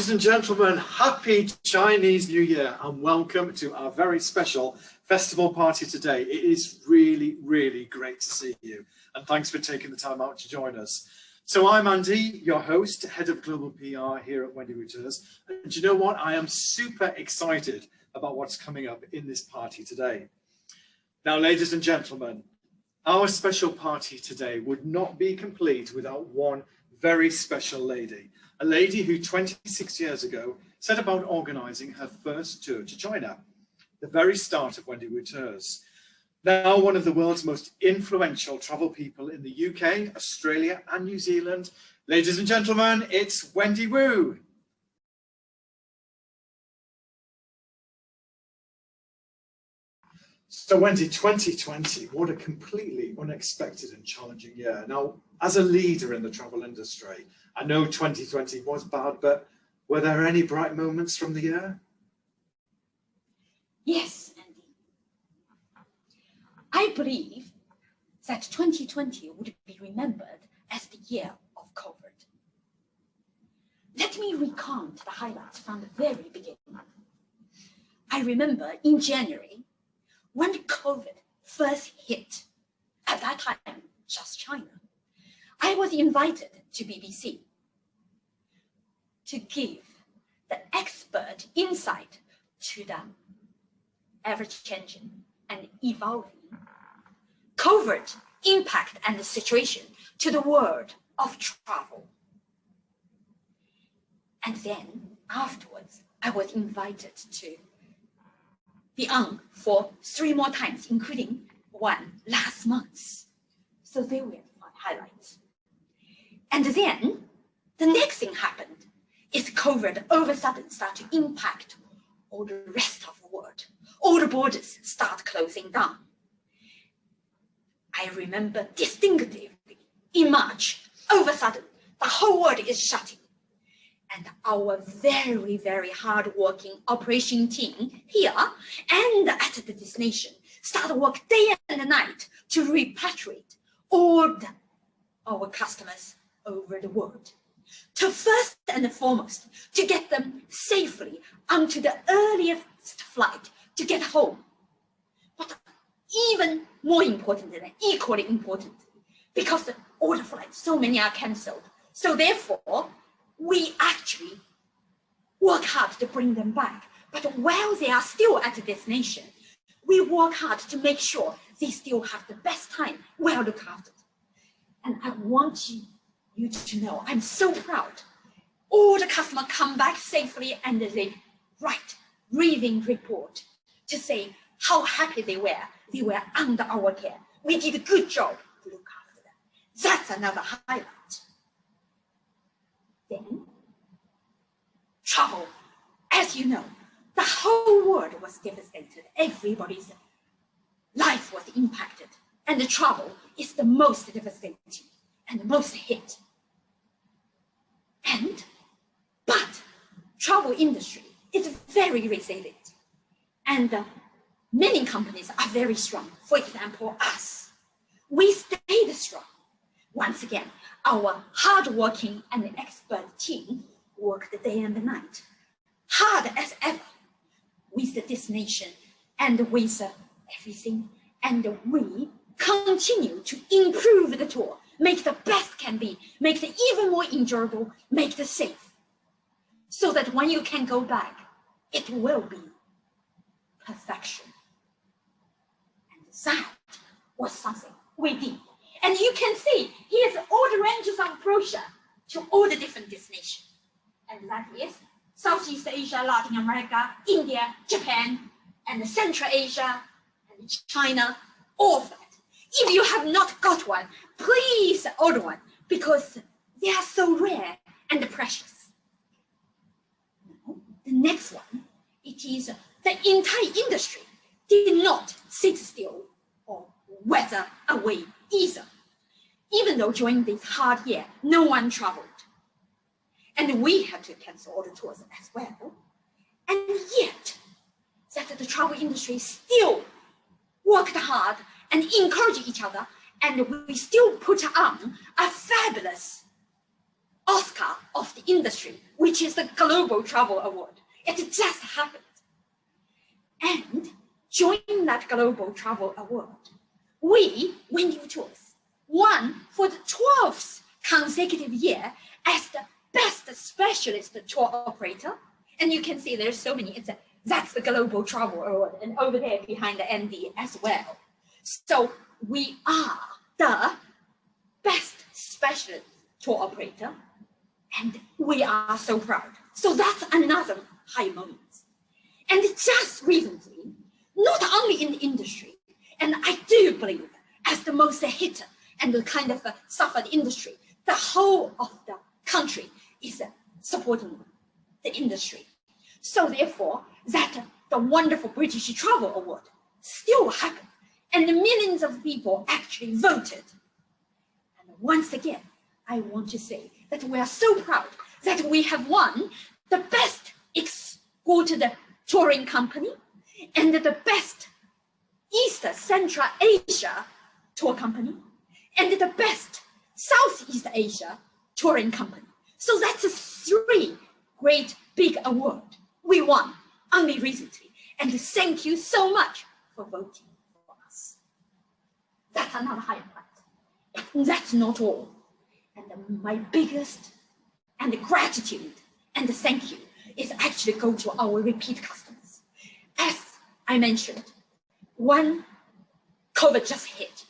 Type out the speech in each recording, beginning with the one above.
Ladies and gentlemen, happy Chinese New Year and welcome to our very special festival party today. It is really, really great to see you and thanks for taking the time out to join us. So I'm Andy, your host, Head of Global PR here at Wendy Wu Tours. And you know what? I am super excited about what's coming up in this party today. Now, ladies and gentlemen, our special party today would not be complete without one very special lady. A lady who 26 years ago set about organising her first tour to China, the very start of Wendy Wu Tours. Now one of the world's most influential travel people in the UK, Australia and New Zealand. Ladies and gentlemen, it's Wendy Wu. So Wendy, 2020, what a completely unexpected and challenging year. Now, as a leader in the travel industry, I know 2020 was bad, but were there any bright moments from the year? Yes, Andy. I believe that 2020 would be remembered as the year of COVID. Let me recount the highlights from the very beginning. I remember in January, when COVID first hit, at that time, just China, I was invited to BBC to give the expert insight to the ever-changing and evolving COVID impact and the situation to the world of travel. And then afterwards, I was invited to be on for 3 more times, including one last month. So they were my highlights. And then the next thing happened is COVID all of a sudden started to impact all the rest of the world. All the borders start closing down. I remember distinctively in March, all of a sudden, the whole world is shutting. And our very, very hard-working operation team here and at the destination start work day and night to repatriate all our customers over the world. To first and foremost, to get them safely onto the earliest flight to get home. But even more important and equally important, because all the flights, so many are cancelled. So therefore, we actually work hard to bring them back. But while they are still at the destination, we work hard to make sure they still have the best time, well looked after. And I want you to know, I'm so proud. All the customers come back safely and they write raving report to say how happy they were. They were under our care. We did a good job to look after them. That's another highlight. Then, travel. As you know, the whole world was devastated. Everybody's life was impacted. And the travel is the most devastating and the most hit. But travel industry is very resilient. And many companies are very strong. For example, us. We stayed strong. Once again, our hardworking and expert team worked day and night, hard as ever, with the destination and with everything. And we continue to improve the tour, make the best can be, make it even more enjoyable, make it safe, so that when you can go back, it will be perfection. And that was something we did. And you can see, here's all the ranges of brochure to all the different destinations. And that is Southeast Asia, Latin America, India, Japan, and Central Asia, and China, all of that. If you have not got one, please order one, because they are so rare and precious. Now, the next one, it is the entire industry did not sit still or weather away either. Even though during this hard year, no one traveled. And we had to cancel all the tours as well. And yet, that the travel industry still worked hard and encouraged each other, and we still put on a fabulous Oscar of the industry, which is the Global Travel Award. It just happened. And during that Global Travel Award, we, Wendy Wu Tours, won for the 12th consecutive year as the best specialist tour operator. And you can see there's so many. That's the Global Travel Award, and over there behind the MD as well. So we are the best specialist tour operator, and we are so proud. So that's another high moment. And just recently, not only in the industry, and I do believe as the most hit and the kind of suffered industry, the whole of the country is supporting the industry. So therefore, that the wonderful British Travel Award still happened, and millions of people actually voted. And once again, I want to say that we are so proud that we have won the best escorted touring company and the best East Central Asia tour company and the best Southeast Asia touring company. So that's 3 great big awards we won only recently. And thank you so much for voting for us. That's another highlight. That's not all. And my biggest and gratitude and thank you is actually go to our repeat customers. As I mentioned, when COVID just hit,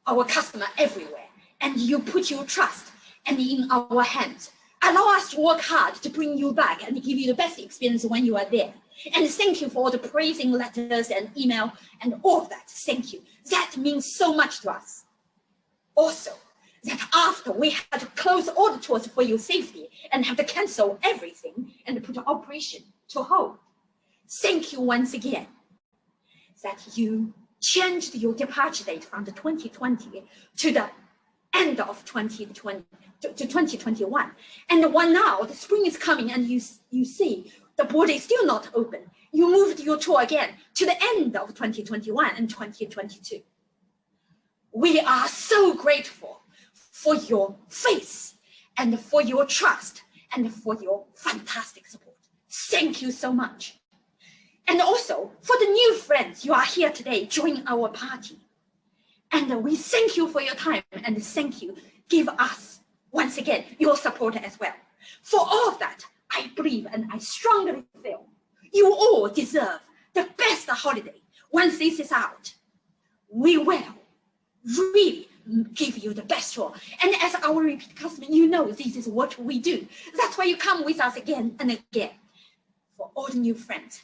our customer everywhere, and you put your trust and in our hands, allow us to work hard to bring you back and give you the best experience when you are there. And thank you for all the praising letters and email and all of that. Thank you. That means so much to us. Also, that after we had to close all the tours for your safety and have to cancel everything and put operation to hold, thank you once again that you changed your departure date from the 2020 to the end of 2020 to 2021. And now the spring is coming and you see the border is still not open. You moved your tour again to the end of 2021 and 2022. We are so grateful for your faith and for your trust and for your fantastic support. Thank you so much. And also for the new friends you are here today joining our party. And we thank you for your time and thank you. Give us once again your support as well. For all of that, I believe and I strongly feel you all deserve the best holiday. Once this is out, we will really give you the best tour. And as our repeat customer, you know this is what we do. That's why you come with us again and again. For all the new friends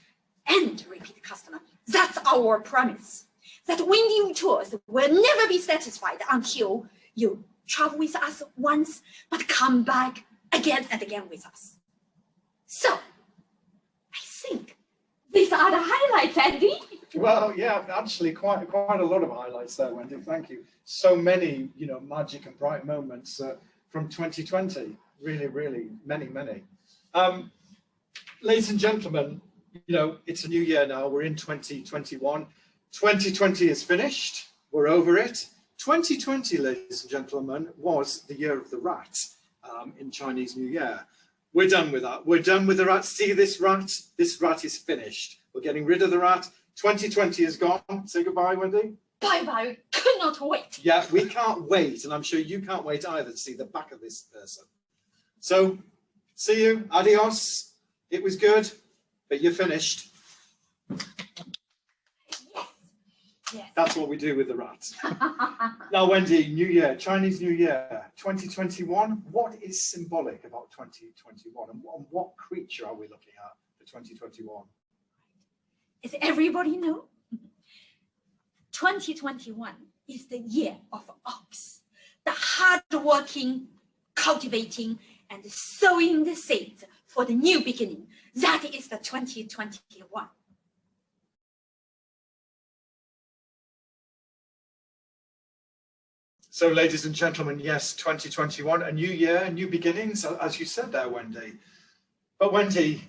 and repeat customer, that's our promise. That Wendy Wu Tours will never be satisfied until you travel with us once, but come back again and again with us. So, I think these are the highlights, Andy. Well, yeah, actually quite a lot of highlights there, Wendy. Thank you. So many, magic and bright moments from 2020. Really, really many. Ladies and gentlemen, it's a new year now. We're in 2021. 2020 is finished. We're over it. 2020, ladies and gentlemen, was the year of the rat in Chinese New Year. We're done with that. We're done with the rat. See this rat? This rat is finished. We're getting rid of the rat. 2020 is gone. Say goodbye, Wendy. Bye-bye. Could not wait. Yeah, we can't wait, and I'm sure you can't wait either to see the back of this person. So, see you. Adios. It was good, but you're finished. Yes. That's what we do with the rat. Now, Wendy, New Year, Chinese New Year, 2021. What is symbolic about 2021, and what creature are we looking at for 2021? Does everybody know? 2021 is the year of ox, the hard-working, cultivating, and sowing the seeds for the new beginning. That is the 2021. So, ladies and gentlemen, yes, 2021, a new year, new beginnings, as you said there, Wendy. But Wendy,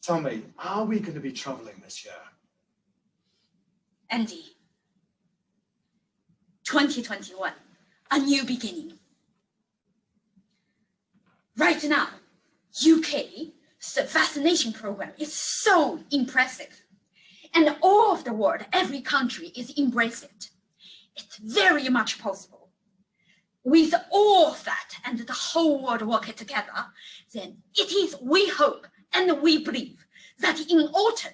tell me, are we going to be traveling this year? Andy, 2021, a new beginning. Right now, UK's vaccination program is so impressive. And all of the world, every country is embracing it. It's very much possible. With all of that and the whole world working together, then it is, we hope and we believe that in autumn,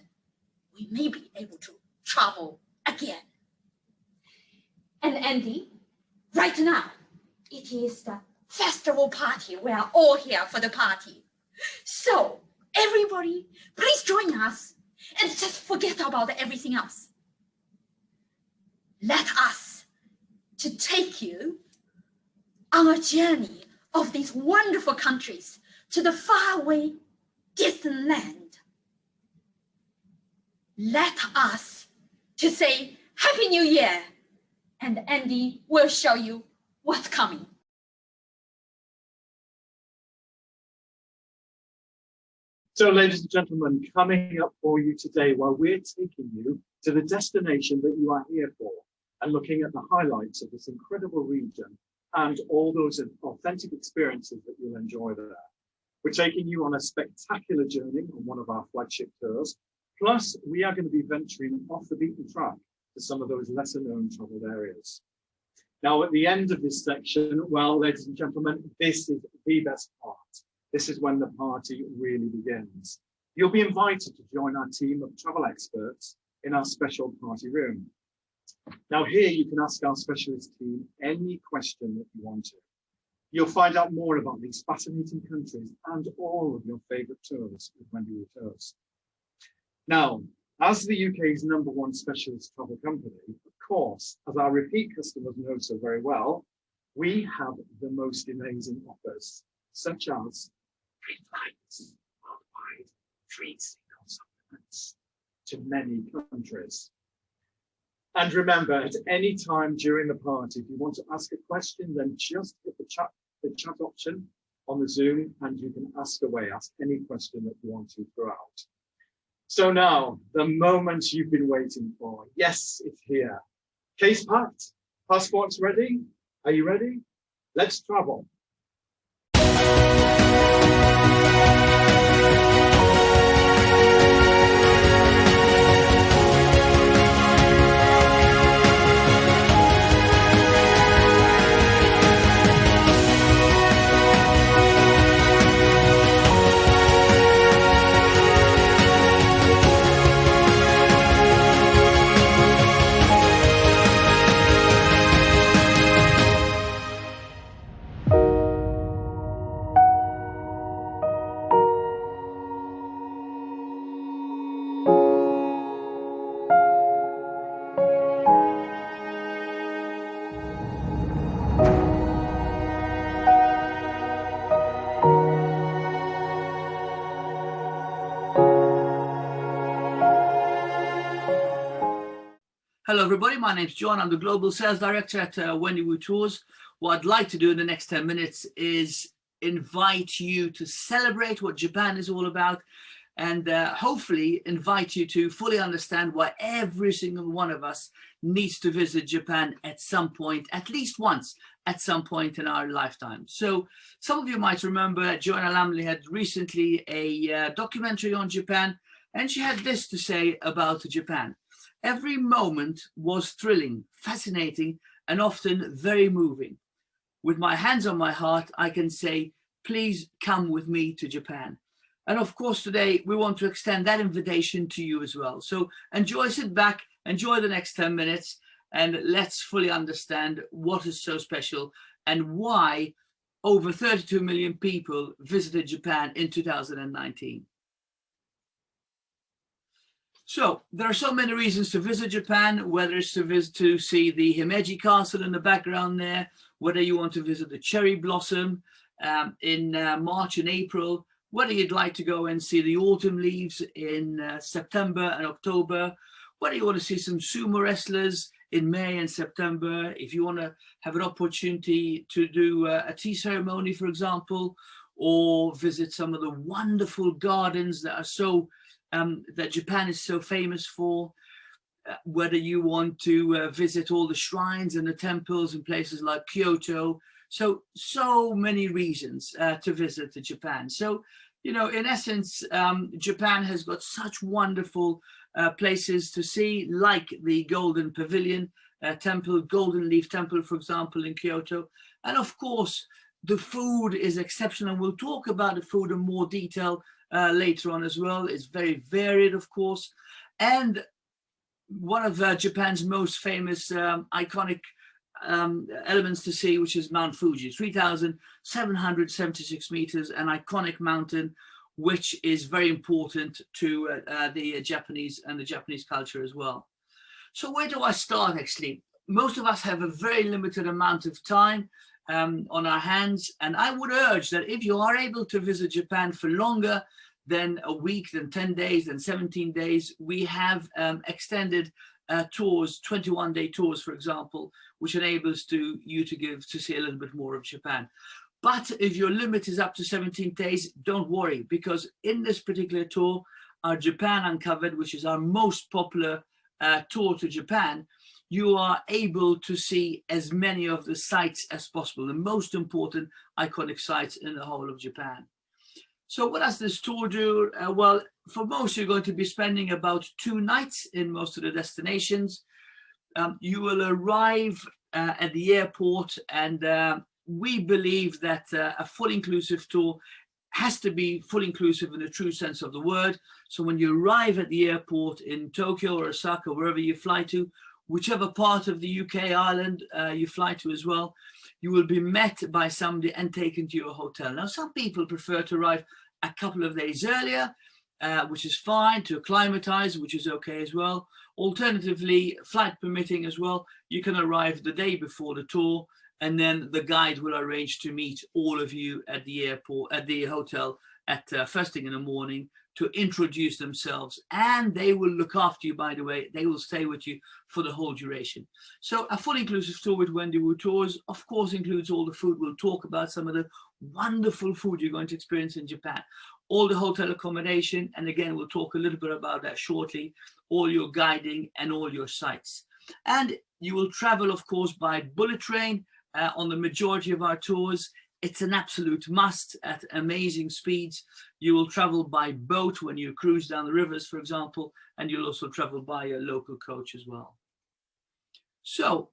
we may be able to travel again. And Andy, right now, it is the festival party. We are all here for the party. So everybody, please join us and just forget about everything else. Let us to take you on a journey of these wonderful countries to the faraway, distant land. Let us to say Happy New Year, and Andy will show you what's coming. So, ladies and gentlemen, coming up for you today, while we're taking you to the destination that you are here for and looking at the highlights of this incredible region and all those authentic experiences that you'll enjoy there. We're taking you on a spectacular journey on one of our flagship tours. Plus, we are going to be venturing off the beaten track to some of those lesser known traveled areas. Now, at the end of this section, well, ladies and gentlemen, this is the best part. This is when the party really begins. You'll be invited to join our team of travel experts in our special party room. Now here you can ask our specialist team any question that you want to. You'll find out more about these fascinating countries and all of your favourite tours with Wendy Wu Tours. Now, as the UK's #1 specialist travel company, of course, as our repeat customers know so very well, we have the most amazing offers, such as free flights worldwide, free single supplements to many countries. And remember, at any time during the party, if you want to ask a question, then just hit the chat option on the Zoom and you can ask away, ask any question that you want to throughout. So now, the moment you've been waiting for. Yes, it's here. Case packed, passports ready? Are you ready? Let's travel. Hello everybody, my name's John. I'm the Global Sales Director at Wendy Wu Tours. What I'd like to do in the next 10 minutes is invite you to celebrate what Japan is all about and hopefully invite you to fully understand why every single one of us needs to visit Japan at some point, at least once, at some point in our lifetime. So some of you might remember Joanna Lamley had recently a documentary on Japan, and she had this to say about Japan. Every moment was thrilling, fascinating, and often very moving. With my hands on my heart, I can say, please come with me to Japan. And of course, today we want to extend that invitation to you as well. So enjoy, sit back, enjoy the next 10 minutes, and let's fully understand what is so special and why over 32 million people visited Japan in 2019. So there are so many reasons to visit Japan, whether it's to see the Himeji Castle in the background there, whether you want to visit the cherry blossom in March and April, whether you'd like to go and see the autumn leaves in September and October, whether you want to see some sumo wrestlers in May and September, if you want to have an opportunity to do a tea ceremony, for example, or visit some of the wonderful gardens that are so that Japan is so famous for, whether you want to visit all the shrines and the temples in places like Kyoto, So many reasons to visit Japan. So, in essence, Japan has got such wonderful places to see, like the Golden Pavilion Temple, Golden Leaf Temple, for example, in Kyoto. And of course, the food is exceptional. We'll talk about the food in more detail later on as well. It's very varied, of course. And one of Japan's most famous iconic elements to see, which is Mount Fuji, 3,776 meters, an iconic mountain, which is very important to the Japanese and the Japanese culture as well. So where do I start, actually? Most of us have a very limited amount of time on our hands, and I would urge that if you are able to visit Japan for longer than a week, than 10 days, than 17 days, we have extended tours, 21-day tours, for example, which enables you to see a little bit more of Japan. But if your limit is up to 17 days, don't worry, because in this particular tour, our Japan Uncovered, which is our most popular tour to Japan, you are able to see as many of the sites as possible, the most important iconic sites in the whole of Japan. So what does this tour do? Well, for most, you're going to be spending about 2 nights in most of the destinations. You will arrive at the airport, and we believe that a full inclusive tour has to be full inclusive in the true sense of the word. So when you arrive at the airport in Tokyo or Osaka, wherever you fly to, whichever part of the UK island you fly to as well, you will be met by somebody and taken to your hotel. Now, some people prefer to arrive a couple of days earlier, which is fine, to acclimatize, which is okay as well. Alternatively, flight permitting as well, you can arrive the day before the tour, and then the guide will arrange to meet all of you at the airport, at the hotel, at first thing in the morning, to introduce themselves, and they will look after you, by the way. They will stay with you for the whole duration. So a full inclusive tour with Wendy Wu Tours, of course, includes all the food. We'll talk about some of the wonderful food you're going to experience in Japan, all the hotel accommodation, and again, we'll talk a little bit about that shortly, all your guiding and all your sites. And you will travel, of course, by bullet train on the majority of our tours. It's an absolute must at amazing speeds. You will travel by boat when you cruise down the rivers, for example, and you'll also travel by a local coach as well. So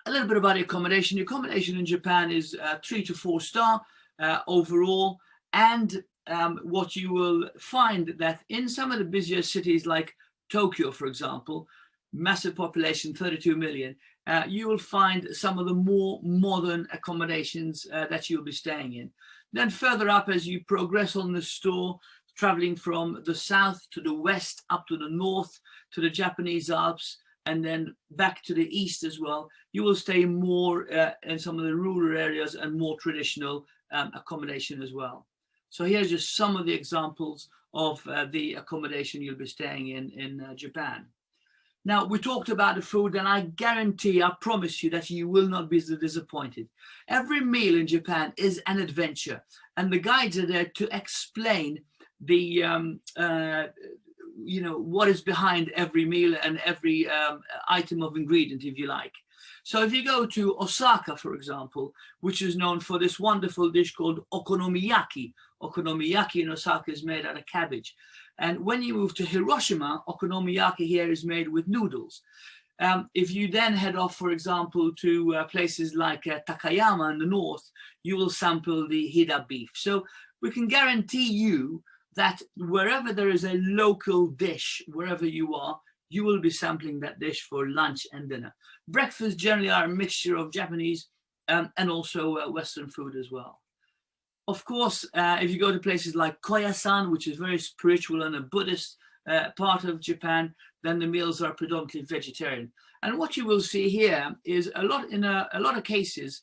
a little bit about the accommodation. The accommodation in Japan is 3 to 4 star overall. And what you will find that in some of the busier cities like Tokyo, for example, massive population, 32 million, you will find some of the more modern accommodations that you'll be staying in. Then further up, as you progress on the tour, traveling from the south to the west, up to the north, to the Japanese Alps, and then back to the east as well, you will stay more in some of the rural areas and more traditional accommodation as well. So here's just some of the examples of the accommodation you'll be staying in Japan. Now, we talked about the food, and I guarantee, I promise you that you will not be disappointed. Every meal in Japan is an adventure, and the guides are there to explain the, what is behind every meal and every item of ingredient, if you like. So if you go to Osaka, for example, which is known for this wonderful dish called okonomiyaki. Okonomiyaki in Osaka is made out of cabbage. And when you move to Hiroshima, okonomiyaki here is made with noodles. If you then head off, for example, to places like Takayama in the north, you will sample the Hida beef. So we can guarantee you that wherever there is a local dish, wherever you are, you will be sampling that dish for lunch and dinner. Breakfast generally are a mixture of Japanese and also Western food as well. Of course, if you go to places like Koyasan, which is very spiritual and a Buddhist part of Japan, then the meals are predominantly vegetarian. And what you will see here is in a lot of cases,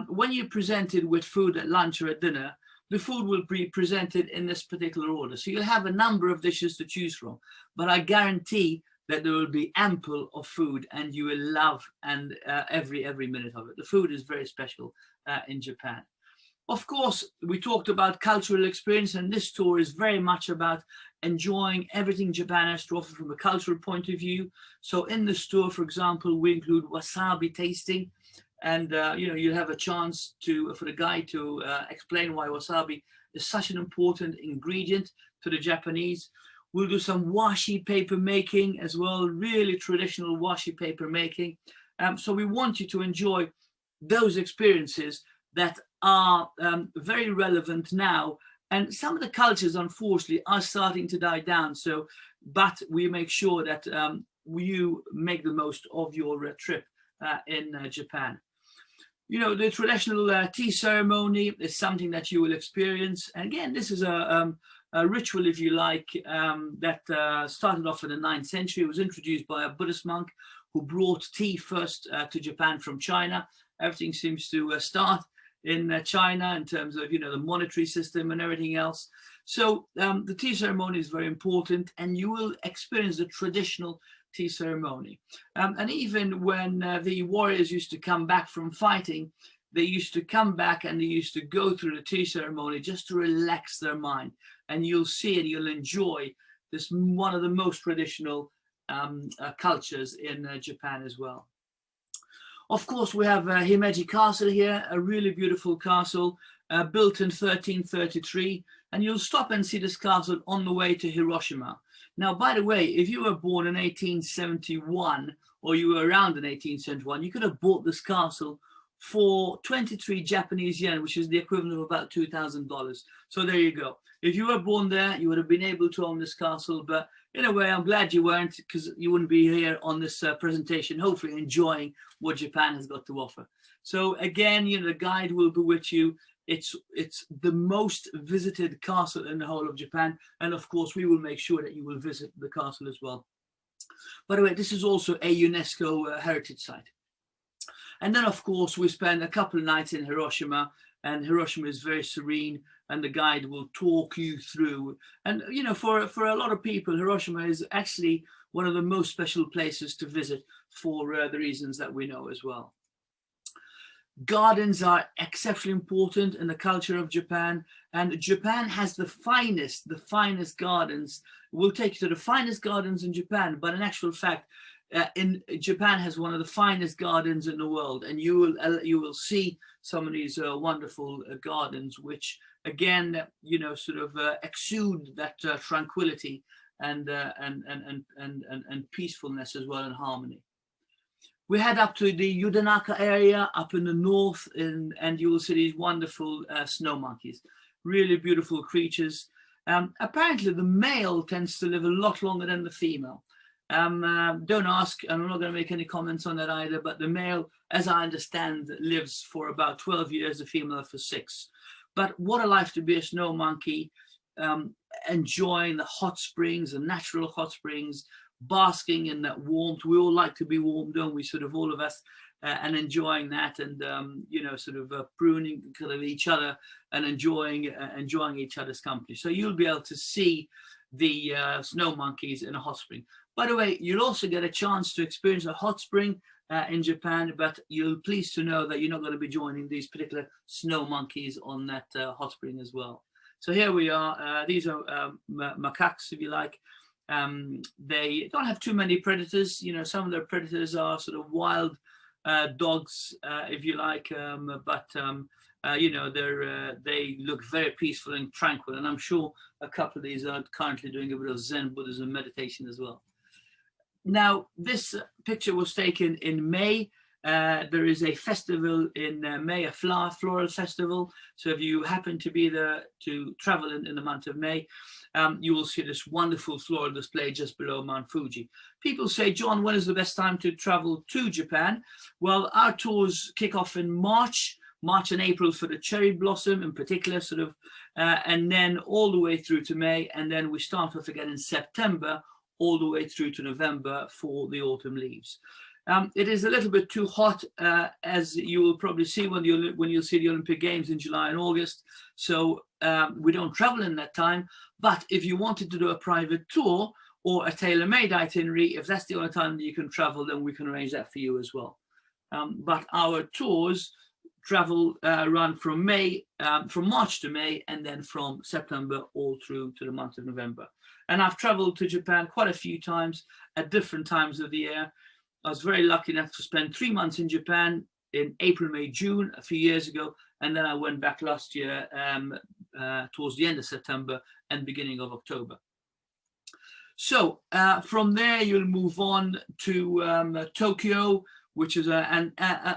when you're presented with food at lunch or at dinner, the food will be presented in this particular order. So you'll have a number of dishes to choose from, but I guarantee that there will be ample of food, and you will love every minute of it. The food is very special in Japan. Of course, we talked about cultural experience, and this tour is very much about enjoying everything Japan has to offer from a cultural point of view. So in this tour, for example, we include wasabi tasting. and you'll have a chance for the guide to explain why wasabi is such an important ingredient to the Japanese. We'll do some washi paper making as well, really traditional washi paper making. So we want you to enjoy those experiences that are very relevant now. And some of the cultures, unfortunately, are starting to die down. So, but we make sure that you make the most of your trip in Japan. The traditional tea ceremony is something that you will experience. And again, this is a ritual, if you like, that started off in the 9th century. It was introduced by a Buddhist monk who brought tea first to Japan from China. Everything seems to start in China in terms of, the monetary system and everything else. So the tea ceremony is very important, and you will experience the traditional tea ceremony. And even when the warriors used to come back from fighting, they used to come back and they used to go through the tea ceremony just to relax their mind. And you'll see and you'll enjoy this, one of the most traditional cultures in Japan as well. Of course, we have Himeji Castle here, a really beautiful castle built in 1333. And you'll stop and see this castle on the way to Hiroshima. Now, by the way, if you were born in 1871 or you were around in 1871, you could have bought this castle for 23 Japanese yen, which is the equivalent of about $2,000. So there you go. If you were born there, you would have been able to own this castle. But in a way, I'm glad you weren't, because you wouldn't be here on this presentation, hopefully enjoying what Japan has got to offer. So again, the guide will be with you. It's the most visited castle in the whole of Japan. And of course, we will make sure that you will visit the castle as well. By the way, this is also a UNESCO heritage site. And then, of course, we spend a couple of nights in Hiroshima, and Hiroshima is very serene, and the guide will talk you through. And, for a lot of people, Hiroshima is actually one of the most special places to visit for the reasons that we know as well. Gardens are exceptionally important in the culture of Japan, and Japan has the finest gardens. We'll take you to the finest gardens in Japan, but in actual fact, Japan has one of the finest gardens in the world, and you will see some of these wonderful gardens, which again, exude that tranquility and peacefulness as well, and harmony. We head up to the Yudanaka area up in the north, and you will see these wonderful snow monkeys, really beautiful creatures. Apparently, the male tends to live a lot longer than the female. Don't ask, and I'm not going to make any comments on that either, but the male, as I understand, lives for about 12 years, the female for 6. But what a life to be a snow monkey, enjoying the hot springs, the natural hot springs, basking in that warmth. We all like to be warm, don't we, all of us, and enjoying that, and pruning kind of each other and enjoying each other's company. So you'll be able to see the snow monkeys in a hot spring. By the way, you'll also get a chance to experience a hot spring in Japan, but you'll pleased to know that you're not going to be joining these particular snow monkeys on that hot spring as well. So here we are. These are macaques, if you like. They don't have too many predators. Some of their predators are sort of wild dogs, if you like, but they look very peaceful and tranquil, and I'm sure a couple of these are currently doing a bit of Zen Buddhism meditation as well. Now, this picture was taken in May. There is a festival in May, a floral festival. So if you happen to be there to travel in the month of May, you will see this wonderful floral display just below Mount Fuji. People say, John, when is the best time to travel to Japan? Well, our tours kick off in March and April for the cherry blossom in particular, and then all the way through to May. And then we start off again in September, all the way through to November for the autumn leaves. It is a little bit too hot, as you will probably see when you'll see the Olympic Games in July and August. So we don't travel in that time. But if you wanted to do a private tour or a tailor-made itinerary, if that's the only time that you can travel, then we can arrange that for you as well. But our tours run from March to May, and then from September all through to the month of November. And I've traveled to Japan quite a few times at different times of the year. I was very lucky enough to spend 3 months in Japan in April, May, June a few years ago, and then I went back last year towards the end of September and beginning of October. So from there you'll move on to Tokyo, which is an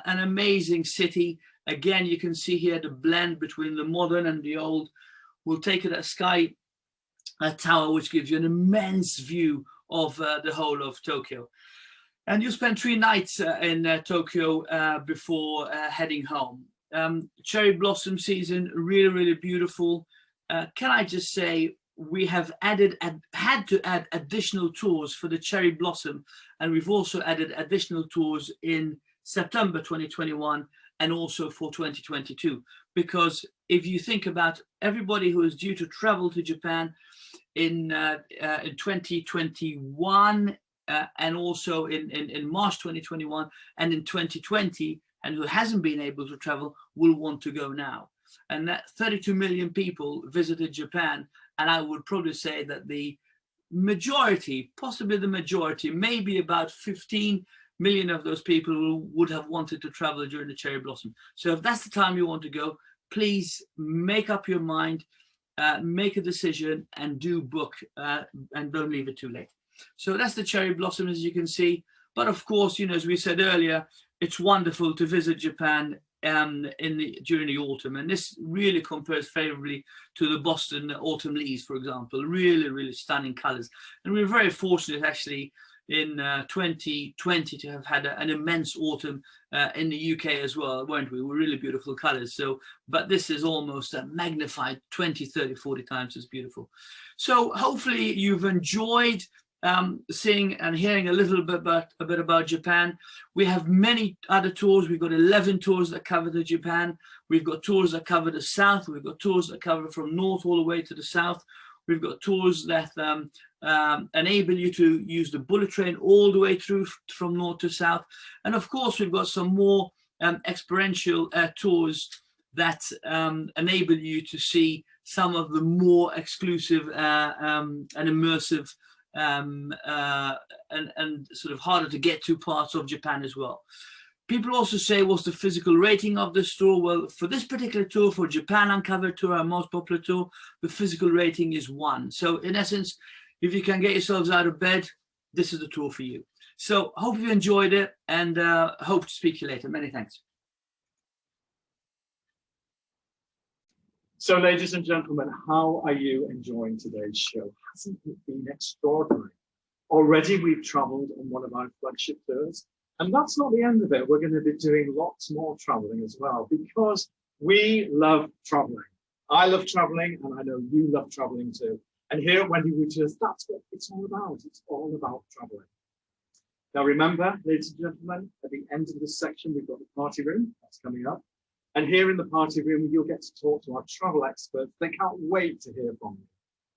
amazing city. Again, you can see here the blend between the modern and the old. We'll take it at Sky Tower, which gives you an immense view of the whole of Tokyo. And you spend 3 nights in Tokyo before heading home. Cherry blossom season, really, really beautiful. Can I just say, we have had to add additional tours for the cherry blossom, and we've also added additional tours in September 2021 and also for 2022. Because if you think about everybody who is due to travel to Japan in 2021 and also in March 2021 and in 2020, and who hasn't been able to travel, will want to go now. And that 32 million people visited Japan, and I would probably say that the majority, possibly the majority, maybe about 15 million of those people would have wanted to travel during the cherry blossom. So if that's the time you want to go, please make up your mind, make a decision, and do book, and don't leave it too late. So that's the cherry blossom, as you can see. But of course, you know, as we said earlier, it's wonderful to visit Japan during the autumn, and this really compares favorably to the Boston autumn leaves, for example. Really, really stunning colors. And we're very fortunate, actually, in 2020 to have had an immense autumn in the UK as well, weren't we? We're really beautiful colors. So, but this is almost a magnified 20, 30, 40 times as beautiful. So hopefully you've enjoyed seeing and hearing a little bit about Japan. We have many other tours. We've got 11 tours that cover the Japan. We've got tours that cover the south. We've got tours that cover from north all the way to the south. We've got tours that enable you to use the bullet train all the way through from north to south. And of course, we've got some more experiential tours that enable you to see some of the more exclusive and immersive and sort of harder to get to parts of Japan as well. People also say, what's the physical rating of this tour? Well, for this particular tour, for Japan Uncovered Tour, our most popular tour, the physical rating is 1. So in essence, if you can get yourselves out of bed, this is the tour for you. So hope you enjoyed it, and hope to speak to you later. Many thanks. So, ladies and gentlemen, how are you enjoying today's show? Hasn't it been extraordinary? Already we've traveled on one of our flagship tours, and that's not the end of it. We're going to be doing lots more traveling as well, because we love traveling. I love traveling, and I know you love traveling too. And here at Wendy Wu Tours, that's what it's all about. It's all about traveling. Now remember, ladies and gentlemen, at the end of this section, we've got the party room. That's coming up. And here in the party room, you'll get to talk to our travel experts. They can't wait to hear from you.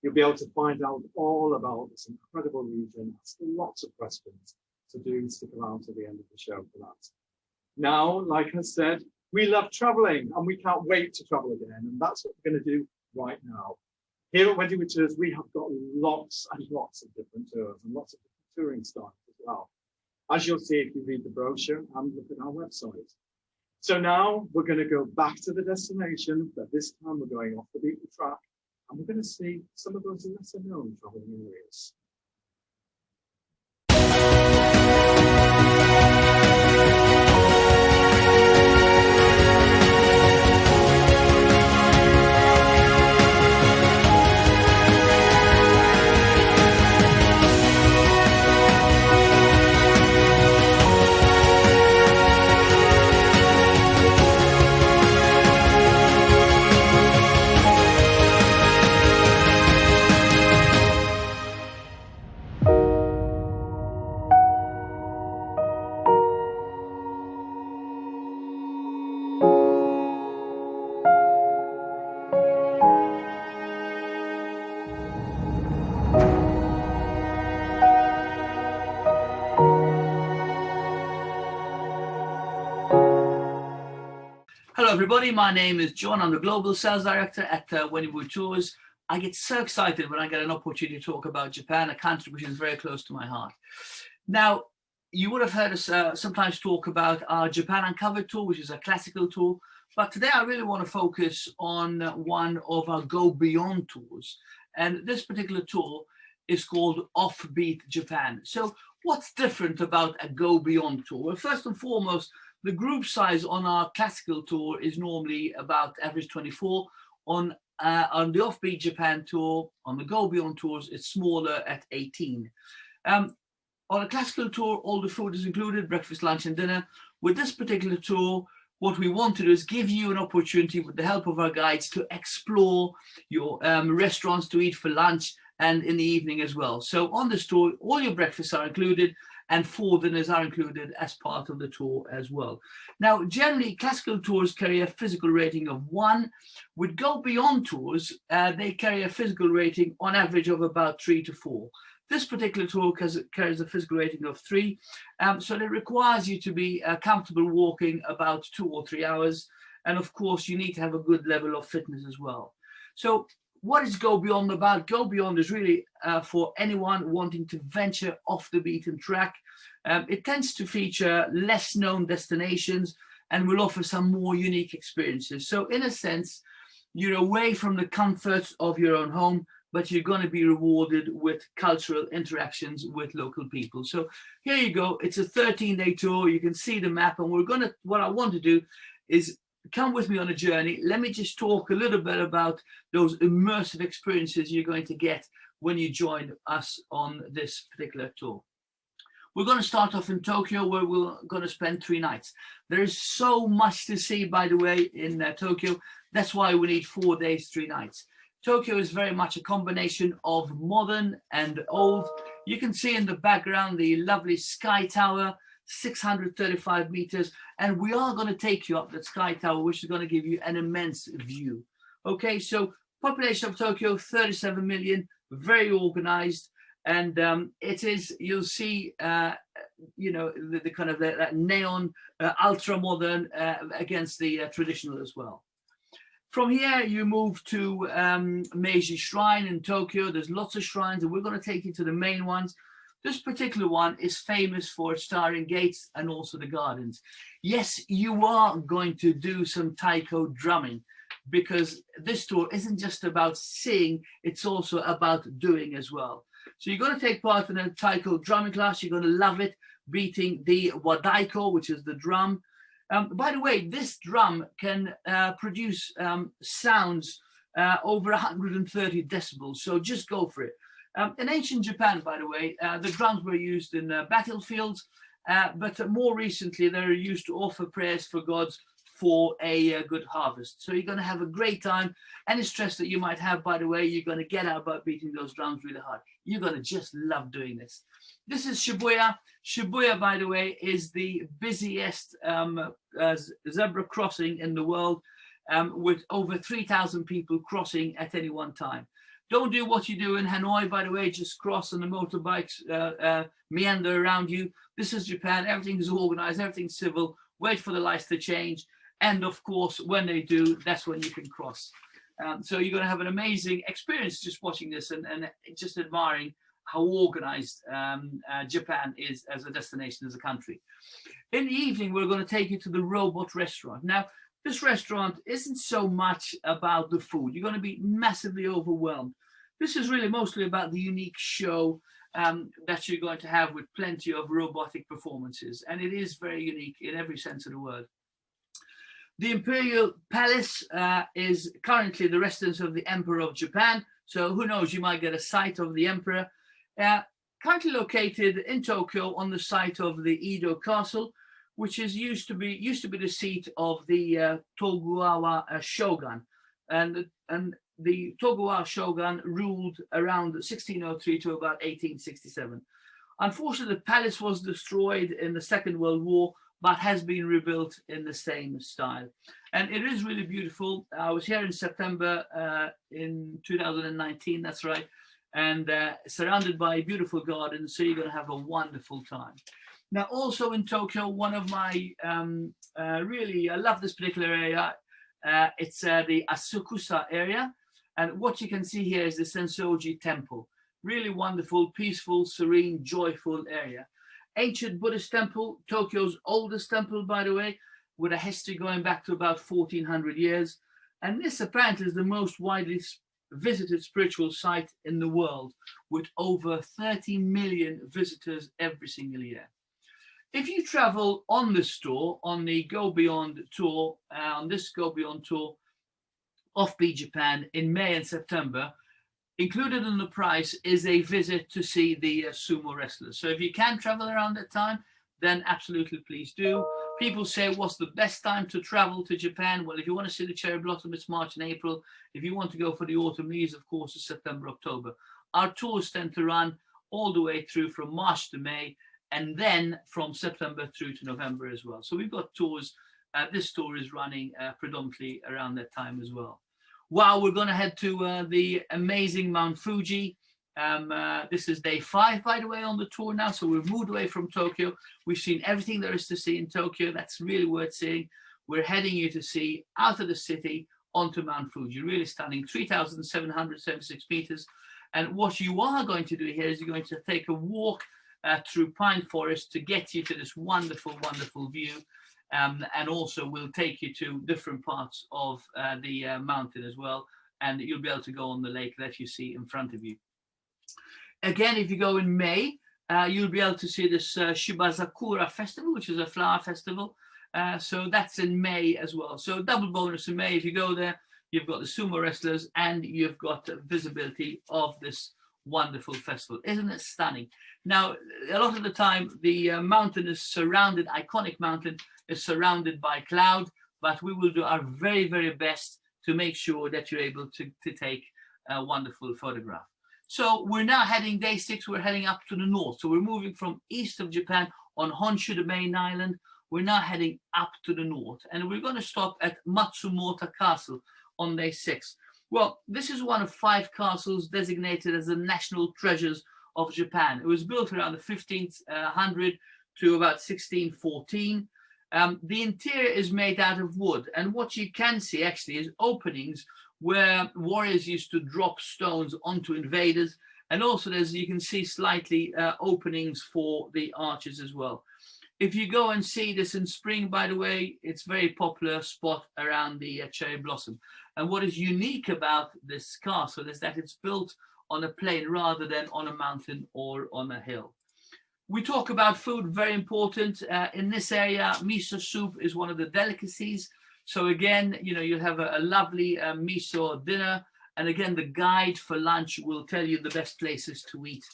You'll be able to find out all about this incredible region. Ask lots of questions. So do stick around to the end of the show for that. Now, like I said, we love traveling, and we can't wait to travel again. And that's what we're going to do right now. Here at Wendy Wu Tours, we have got lots and lots of different tours and lots of different touring styles as well, as you'll see if you read the brochure and look at our website. So now we're going to go back to the destination, but this time we're going off the beaten track, and we're going to see some of those lesser known traveling areas. Hello everybody, my name is John. I'm the Global Sales Director at Wendy Wu Tours. I get so excited when I get an opportunity to talk about Japan, a country which is very close to my heart. Now, you would have heard us sometimes talk about our Japan Uncovered tour, which is a classical tour. But today I really want to focus on one of our Go Beyond tours. And this particular tour is called Offbeat Japan. So what's different about a Go Beyond tour? Well, first and foremost, the group size on our classical tour is normally about average 24. On the Offbeat Japan tour, on the Go Beyond tours, it's smaller at 18. On a classical tour, all the food is included, breakfast, lunch and dinner. With this particular tour, what we want to do is give you an opportunity with the help of our guides to explore your restaurants to eat for lunch and in the evening as well. So on this tour, all your breakfasts are included and 4 dinners are included as part of the tour as well. Now, generally, classical tours carry a physical rating of 1. With Go Beyond tours, they carry a physical rating on average of about 3 to 4. This particular tour carries a physical rating of 3, so it requires you to be comfortable walking about 2 or 3 hours. And of course, you need to have a good level of fitness as well. So what is Go Beyond about? Go Beyond is really for anyone wanting to venture off the beaten track. It tends to feature less known destinations and will offer some more unique experiences. So in a sense, you're away from the comforts of your own home, but you're going to be rewarded with cultural interactions with local people. So here you go. It's a 13-day tour. You can see the map, and what I want to do is come with me on a journey. Let me just talk a little bit about those immersive experiences you're going to get when you join us on this particular tour. We're going to start off in Tokyo, where we're going to spend 3 nights. There is so much to see, by the way, in Tokyo. That's why we need 4 days, 3 nights. Tokyo is very much a combination of modern and old. You can see in the background the lovely Sky Tower, 635 meters, and we are going to take you up that Sky Tower, which is going to give you an immense view. Okay, so population of Tokyo, 37 million, very organized, and it is, you'll see, you know, the kind of that neon, ultra modern against the traditional as well. From here, you move to Meiji Shrine in Tokyo. There's lots of shrines, and we're going to take you to the main ones. This particular one is famous for its towering gates and also the gardens. Yes, you are going to do some taiko drumming, because this tour isn't just about seeing, it's also about doing as well. So you're going to take part in a taiko drumming class. You're going to love it, beating the wadaiko, which is the drum. By the way, this drum can produce sounds over 130 decibels, so just go for it. In ancient Japan, by the way, the drums were used in battlefields, but more recently they're used to offer prayers for gods for a good harvest. So you're going to have a great time. Any stress that you might have, by the way, you're going to get out by beating those drums really hard. You're going to just love doing this. This is Shibuya. Shibuya, by the way, is the busiest zebra crossing in the world, with over 3,000 people crossing at any one time. Don't do what you do in Hanoi, by the way, just cross and the motorbikes meander around you. This is Japan. Everything is organized, everything's civil. Wait for the lights to change. And of course, when they do, that's when you can cross. So you're going to have an amazing experience just watching this and just admiring how organized Japan is as a destination, as a country. In the evening, we're going to take you to the robot restaurant. Now, this restaurant isn't so much about the food. You're going to be massively overwhelmed. This is really mostly about the unique show that you're going to have, with plenty of robotic performances. And it is very unique in every sense of the word. The Imperial Palace is currently the residence of the Emperor of Japan. So who knows, you might get a sight of the Emperor. Currently located in Tokyo on the site of the Edo Castle, which is used to be the seat of the Tokugawa shogun, and the Tokugawa shogun ruled around 1603 to about 1867. Unfortunately, the palace was destroyed in the Second World War, but has been rebuilt in the same style, and it is really beautiful. I was here in September in 2019. That's right. And surrounded by beautiful gardens, so you're going to have a wonderful time. Now, also in Tokyo, one of my really, I love this particular area. It's the Asakusa area, and what you can see here is the Sensoji Temple. Really wonderful, peaceful, serene, joyful area. Ancient Buddhist temple, Tokyo's oldest temple, by the way, with a history going back to about 1400 years. And this apparently is the most widely visited spiritual site in the world, with over 30 million visitors every single year. If you travel on this tour, on the Go Beyond tour, on this Go Beyond tour, Offbeat Japan in May and September, included in the price is a visit to see the sumo wrestlers. So if you can travel around that time, then absolutely please do. People say, what's the best time to travel to Japan? Well, if you want to see the cherry blossom, it's March and April. If you want to go for the autumn leaves, of course, it's September, October. Our tours tend to run all the way through from March to May, and then from September through to November as well. So we've got tours. This tour is running predominantly around that time as well. Wow, we're going to head to the amazing Mount Fuji. This is day 5, by the way, on the tour now. So we've moved away from Tokyo. We've seen everything there is to see in Tokyo. That's really worth seeing. We're heading you to see out of the city onto Mount Fuji. Really stunning, 3,776 meters. And what you are going to do here is you're going to take a walk through pine forest to get you to this wonderful, wonderful view. And also we'll take you to different parts of the mountain as well. And you'll be able to go on the lake that you see in front of you. Again, if you go in May, you'll be able to see this Shibazakura festival, which is a flower festival. So that's in May as well. So double bonus in May. If you go there, you've got the sumo wrestlers and you've got visibility of this wonderful festival. Isn't it stunning? Now, a lot of the time, the mountain is surrounded, iconic mountain is surrounded by cloud, but we will do our very, very best to make sure that you're able to take a wonderful photograph. So we're now heading day 6, we're heading up to the north. So we're moving from east of Japan on Honshu, the main island. We're now heading up to the north, and we're going to stop at Matsumota Castle on day 6. Well, this is one of 5 castles designated as the national treasures of Japan. It was built around the 1500 to about 1614. The interior is made out of wood, and what you can see actually is openings where warriors used to drop stones onto invaders, and also there's, you can see slightly openings for the archers as well. If you go and see this in spring, by the way, it's a very popular spot around the cherry blossom. And what is unique about this castle is that it's built on a plain rather than on a mountain or on a hill. We talk about food, very important. In this area, miso soup is one of the delicacies. So again, you know, you'll have a lovely miso dinner. And again, the guide for lunch will tell you the best places to eat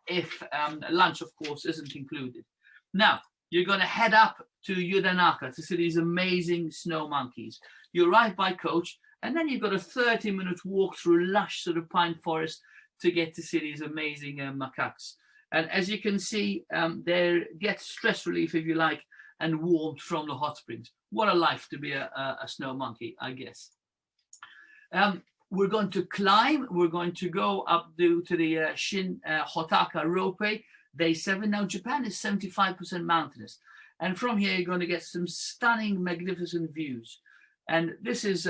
if lunch, of course, isn't included. Now, you're going to head up to Yudanaka to see these amazing snow monkeys. You arrive by coach, and then you've got a 30-minute walk through lush sort of pine forest to get to see these amazing macaques. And as you can see, they get stress relief, if you like, and warmth from the hot springs. What a life to be a snow monkey, I guess. We're going to climb. We're going to go up to the Shin Hotaka ropeway, day 7. Now, Japan is 75% mountainous. And from here, you're going to get some stunning, magnificent views. And this is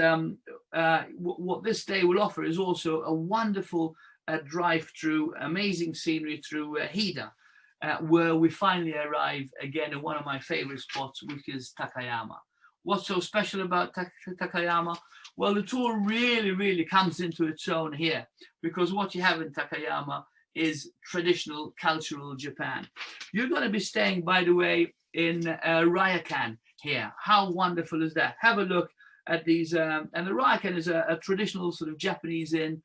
what this day will offer is also a wonderful drive through amazing scenery through Hida, where we finally arrive again in one of my favorite spots, which is Takayama. What's so special about Takayama? Well, the tour really comes into its own here, because what you have in Takayama is traditional cultural Japan. You're going to be staying, by the way, in Ryokan here. How wonderful is that? Have a look at these, and the Ryokan is a traditional sort of Japanese inn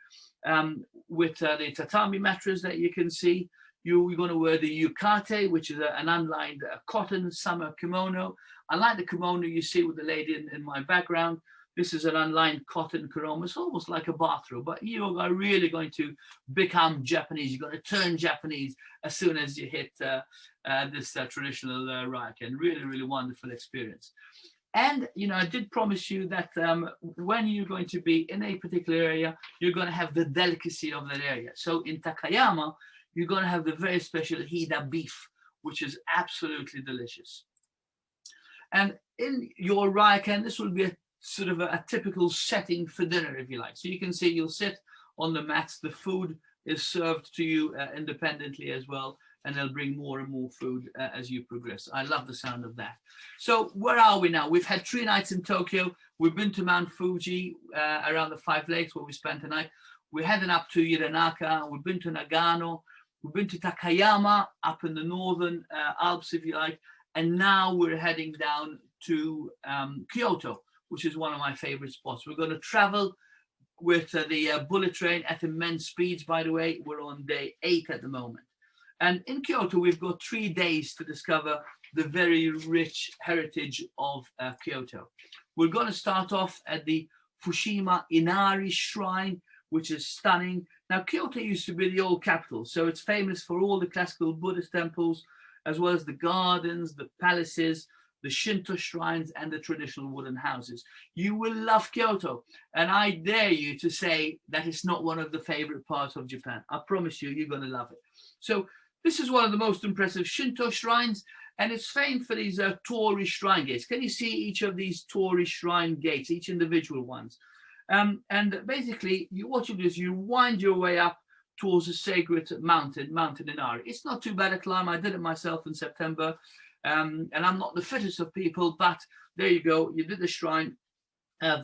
with the tatami mattress that you can see. You're going to wear the yukate, which is an unlined cotton summer kimono. Unlike the kimono you see with the lady in my background, this is an unlined cotton kimono. It's almost like a bathrobe, but you are really going to become Japanese. You're going to turn Japanese as soon as you hit this traditional Ryokan. Really wonderful experience. And, you know, I did promise you that when you're going to be in a particular area, you're going to have the delicacy of that area. So in Takayama, you're going to have the very special Hida beef, which is absolutely delicious. And in your Ryokan, this will be a sort of a typical setting for dinner, if you like. So you can see you'll sit on the mats. The food is served to you independently as well. and they'll bring more and more food as you progress. I love the sound of that. So where are we now? We've had 3 nights in Tokyo. We've been to Mount Fuji, around the 5 lakes where we spent a night. We're heading up to Hiranaka. We've been to Nagano. We've been to Takayama up in the northern Alps, if you like. And now we're heading down to Kyoto, which is one of my favorite spots. We're going to travel with the bullet train at immense speeds, by the way. We're on day 8 at the moment. And in Kyoto, we've got 3 days to discover the very rich heritage of Kyoto. We're going to start off at the Fushima Inari Shrine, which is stunning. Now, Kyoto used to be the old capital, so it's famous for all the classical Buddhist temples, as well as the gardens, the palaces, the Shinto shrines, and the traditional wooden houses. You will love Kyoto, and I dare you to say that it's not one of the favorite parts of Japan. I promise you, you're going to love it. So this is one of the most impressive Shinto shrines, and it's famed for these torii shrine gates. Can you see each of these torii shrine gates, each individual ones? And basically, what you do is you wind your way up towards the sacred mountain, Mount Inari. It's not too bad a climb. I did it myself in September, and I'm not the fittest of people, but there you go. You did the shrine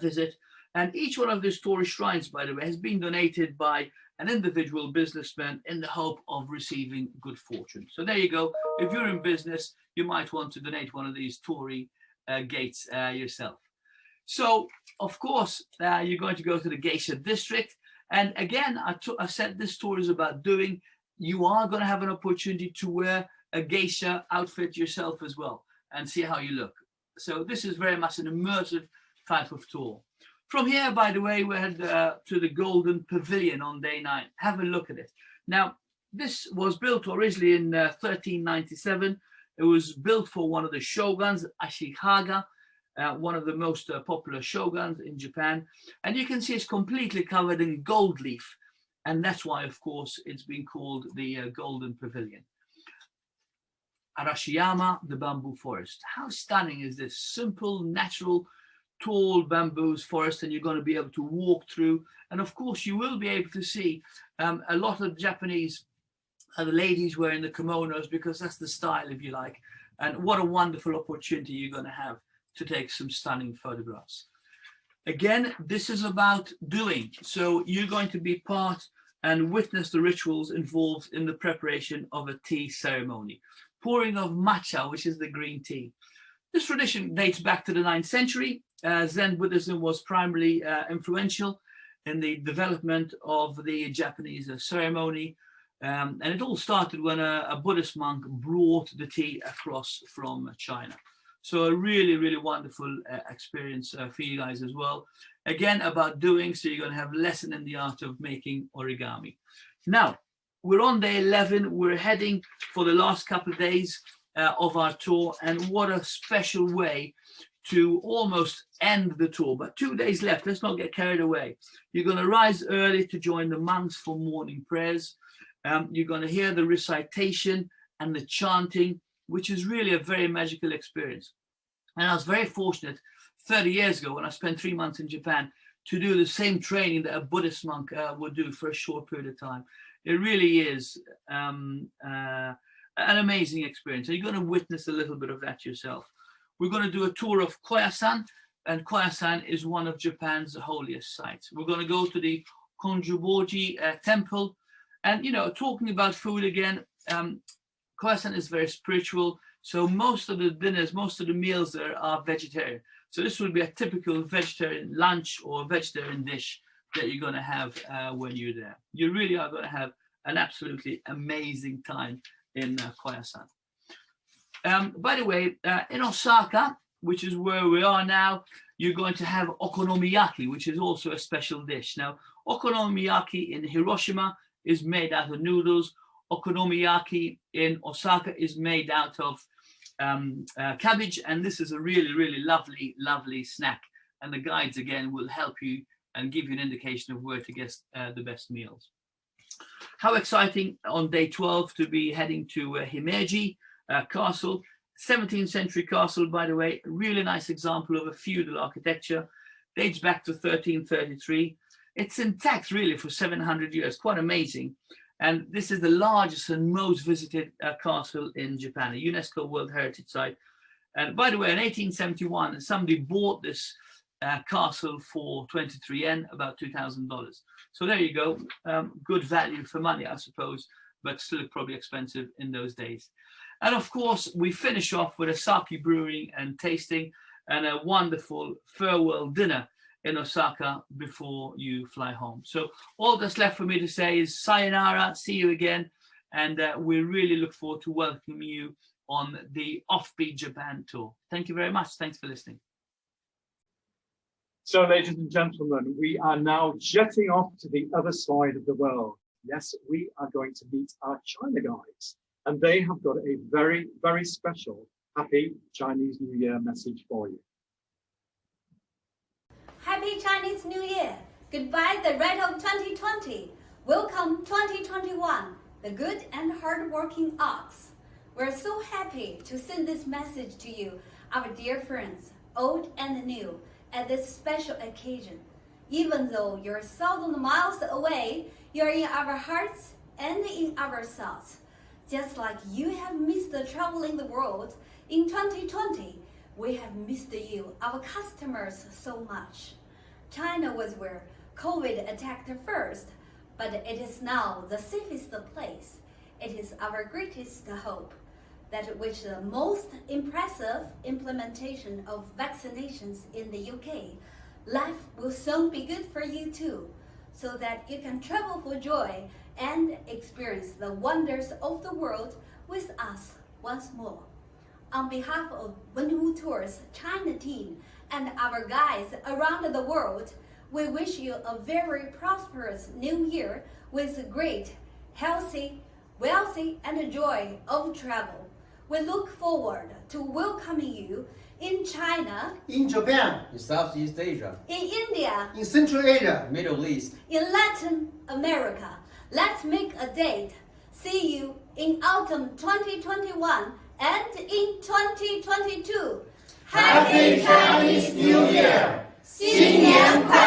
visit, and each one of these torii shrines, by the way, has been donated by an individual businessman in the hope of receiving good fortune. So there you go. If you're in business, you might want to donate one of these torii gates yourself. So, of course, you're going to go to the geisha district. And again, I said this tour is about doing. You are going to have an opportunity to wear a geisha outfit yourself as well and see how you look. So this is very much an immersive type of tour. From here, by the way, we head to the Golden Pavilion on day 9. Have a look at it. Now, this was built originally in 1397. It was built for one of the shoguns, Ashikaga, one of the most popular shoguns in Japan. And you can see it's completely covered in gold leaf. And that's why, of course, it's been called the Golden Pavilion. Arashiyama, the bamboo forest. How stunning is this? Simple, natural, tall bamboos forest, and you're going to be able to walk through. And of course, you will be able to see a lot of Japanese the ladies wearing the kimonos, because that's the style, if you like. And what a wonderful opportunity you're going to have to take some stunning photographs. Again, this is about doing. So you're going to be part and witness the rituals involved in the preparation of a tea ceremony. Pouring of matcha, which is the green tea. This tradition dates back to the 9th century. Zen Buddhism was primarily influential in the development of the Japanese ceremony. And it all started when a Buddhist monk brought the tea across from China. So a really, really wonderful experience for you guys as well. Again, about doing, so you're going to have a lesson in the art of making origami. Now, we're on day 11. We're heading for the last couple of days of our tour, and what a special way to almost end the tour. But 2 days left. Let's not get carried away. You're going to rise early to join the monks for morning prayers. You're going to hear the recitation and the chanting, which is really a very magical experience. And I was very fortunate 30 years ago when I spent 3 months in Japan to do the same training that a Buddhist monk would do for a short period of time. It really is an amazing experience. So you're going to witness a little bit of that yourself. We're going to do a tour of Koyasan, and Koyasan is one of Japan's holiest sites. We're going to go to the Konjuboji temple. And, you know, talking about food again, Koyasan is very spiritual. So most of the dinners, most of the meals there are vegetarian. So this would be a typical vegetarian lunch or vegetarian dish that you're going to have when you're there. You really are going to have an absolutely amazing time in Koyasan. By the way, in Osaka, which is where we are now, you're going to have okonomiyaki, which is also a special dish. Now, okonomiyaki in Hiroshima is made out of noodles. Okonomiyaki in Osaka is made out of cabbage, and this is a really, really lovely, lovely snack. And the guides, again, will help you and give you an indication of where to get the best meals. How exciting on day 12 to be heading to Himeji Castle. 17th century castle, by the way, a really nice example of a feudal architecture. Dates back to 1333. It's intact really for 700 years, quite amazing. And this is the largest and most visited castle in Japan, a UNESCO World Heritage Site. And by the way, in 1871, somebody bought this castle for 23 yen, about $2,000. So there you go. Good value for money, I suppose, but still probably expensive in those days. And of course, we finish off with a sake brewing and tasting and a wonderful farewell dinner in Osaka before you fly home. So all that's left for me to say is sayonara, see you again, and we really look forward to welcoming you on the Offbeat Japan tour. Thank you very much. Thanks for listening. So, ladies and gentlemen, we are now jetting off to the other side of the world. Yes, we are going to meet our China guides, and they have got a very, very special Happy Chinese New Year message for you. Happy Chinese New Year! Goodbye the red of 2020. Welcome 2021, the good and hard-working ox. We're so happy to send this message to you, our dear friends, old and new, at this special occasion. Even though you're 1,000 miles away, you're in our hearts and in our thoughts. Just like you have missed traveling the world in 2020, we have missed you, our customers, so much. China was where COVID attacked first, but it is now the safest place. It is our greatest hope that with the most impressive implementation of vaccinations in the UK, life will soon be good for you too, so that you can travel for joy and experience the wonders of the world with us once more. On behalf of Wendy Wu Tours China team and our guides around the world, we wish you a very prosperous new year with great, healthy, wealthy, and joy of travel. We look forward to welcoming you in China, in Japan, in Southeast Asia, in India, in Central Asia, Middle East, in Latin America. Let's make a date. See you in autumn 2021 and in 2022. Happy Chinese New Year! 新年快乐！